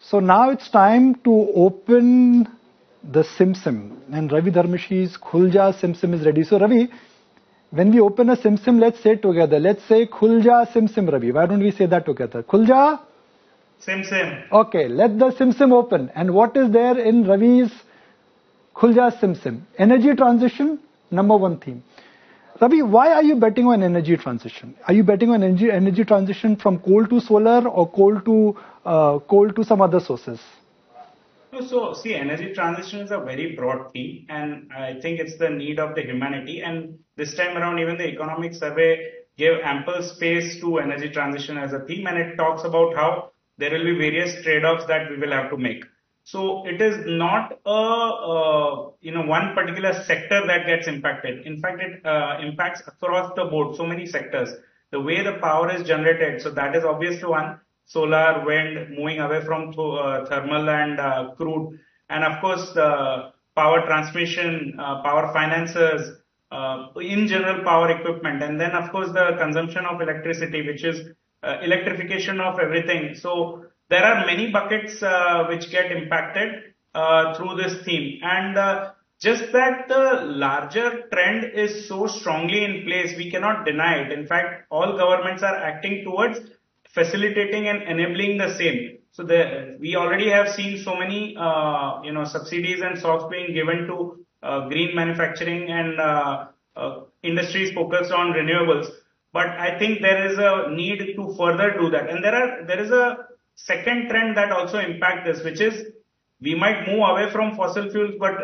So now it's time to open the Sim, and Ravi Dharamshi's Khulja Sim is ready. So Ravi, when we open a Sim, let's say it together. Let's say Khulja Sim, Ravi. Why don't we say that together? Khulja Sim. Okay, let the Sim open. And what is there in Ravi's Khulja Sim? Energy transition, number one theme. Ravi, why are you betting on energy transition? Are you betting on energy transition from coal to solar or coal to some other sources? So, see, energy transition is a very broad theme, and I think it's the need of the humanity. And this time around, even the economic survey gave ample space to energy transition as a theme, and it talks about how there will be various trade-offs that we will have to make. So, it is not one particular sector that gets impacted. In fact, it impacts across the board, so many sectors. The way the power is generated, so that is obviously one. Solar, wind, moving away from thermal and crude, and of course the power transmission, power finances, in general power equipment, and then of course the consumption of electricity, which is electrification of everything. So there are many buckets which get impacted through this theme, and just that the larger trend is so strongly in place, we cannot deny it. In fact, all governments are acting towards facilitating and enabling the same. So we already have seen so many, subsidies and socks being given to green manufacturing and industries focused on renewables. But I think there is a need to further do that. And there is a second trend that also impacts this, which is we might move away from fossil fuels, but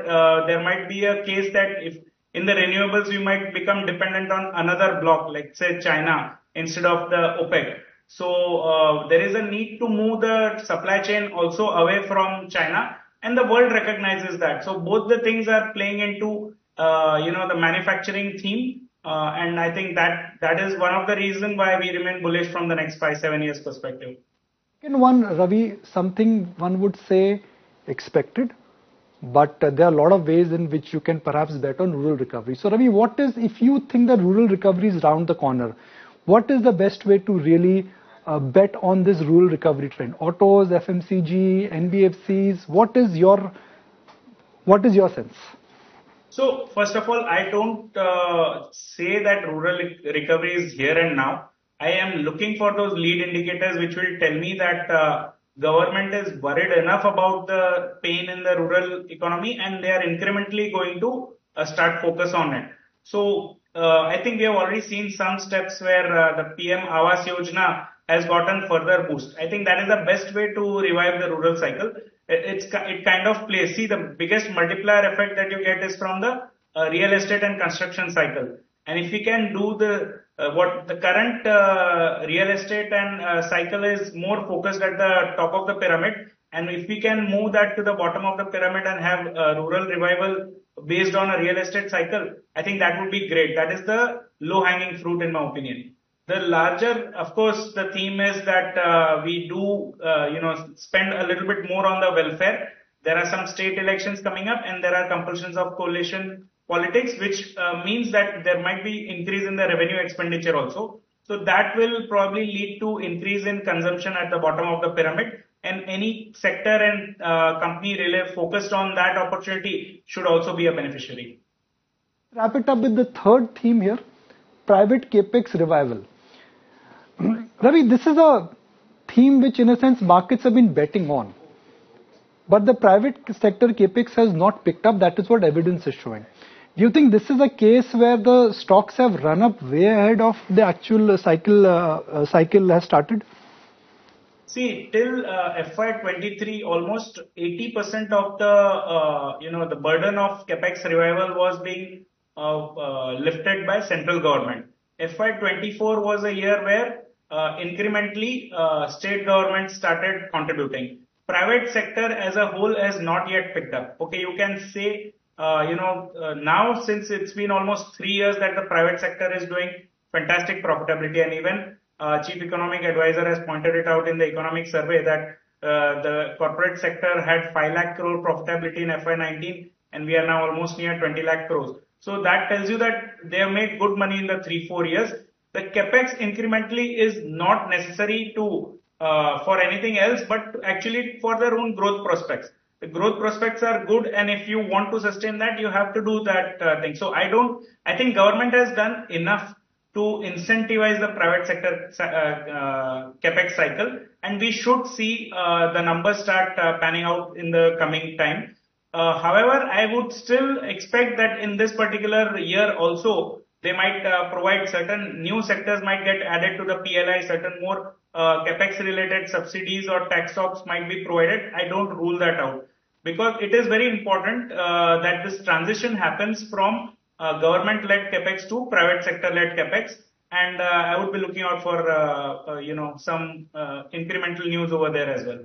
there might be a case that if in the renewables we might become dependent on another bloc, like say China, instead of the OPEC. So there is a need to move the supply chain also away from China, and the world recognizes that. So both the things are playing into the manufacturing theme, and I think that is one of the reasons why we remain bullish from the next 5-7 years perspective. In one, Ravi, something one would say expected, but there are a lot of ways in which you can perhaps bet on rural recovery. So Ravi, if you think that rural recovery is round the corner, what is the best way to really bet on this rural recovery trend? Autos, FMCG, NBFCs, what is your sense? So first of all, I don't say that rural recovery is here and now. I am looking for those lead indicators which will tell me that government is worried enough about the pain in the rural economy, and they are incrementally going to start focus on it. So I think we have already seen some steps where the PM Awas Yojana has gotten further boost. I think that is the best way to revive the rural cycle. It kind of plays. See, the biggest multiplier effect that you get is from the real estate and construction cycle. And if we can do what the current real estate and cycle is more focused at the top of the pyramid, and if we can move that to the bottom of the pyramid and have rural revival based on a real estate cycle, I think that would be great. That is the low-hanging fruit in my opinion. The larger, of course, the theme is that we do, spend a little bit more on the welfare. There are some state elections coming up, and there are compulsions of coalition politics, which means that there might be increase in the revenue expenditure also. So that will probably lead to increase in consumption at the bottom of the pyramid, and any sector and company really focused on that opportunity should also be a beneficiary. Wrap it up with the third theme here, private capex revival. Ravi, this is a theme which in a sense markets have been betting on. But the private sector capex has not picked up. That is what evidence is showing. Do you think this is a case where the stocks have run up way ahead of the actual cycle has started? See, till FY23, almost 80% of the burden of capex revival was being lifted by central government. FY24 was a year where incrementally state governments started contributing. Private sector as a whole has not yet picked up. Okay, you can say, now since it's been almost 3 years that the private sector is doing fantastic profitability, and even Chief Economic Advisor has pointed it out in the economic survey that the corporate sector had 5 lakh crore profitability in FY19, and we are now almost near 20 lakh crores. So that tells you that they have made good money in the 3-4 years. The capex incrementally is not necessary to for anything else, but actually for their own growth prospects. The growth prospects are good, and if you want to sustain that, you have to do that thing. So I think government has done enough to incentivize the private sector capex cycle, and we should see the numbers start panning out in the coming time. However, I would still expect that in this particular year also, they might provide certain new sectors might get added to the PLI, certain more capex related subsidies or tax stocks might be provided. I don't rule that out, because it is very important that this transition happens from government-led capex to private sector-led capex, and I would be looking out for some incremental news over there as well.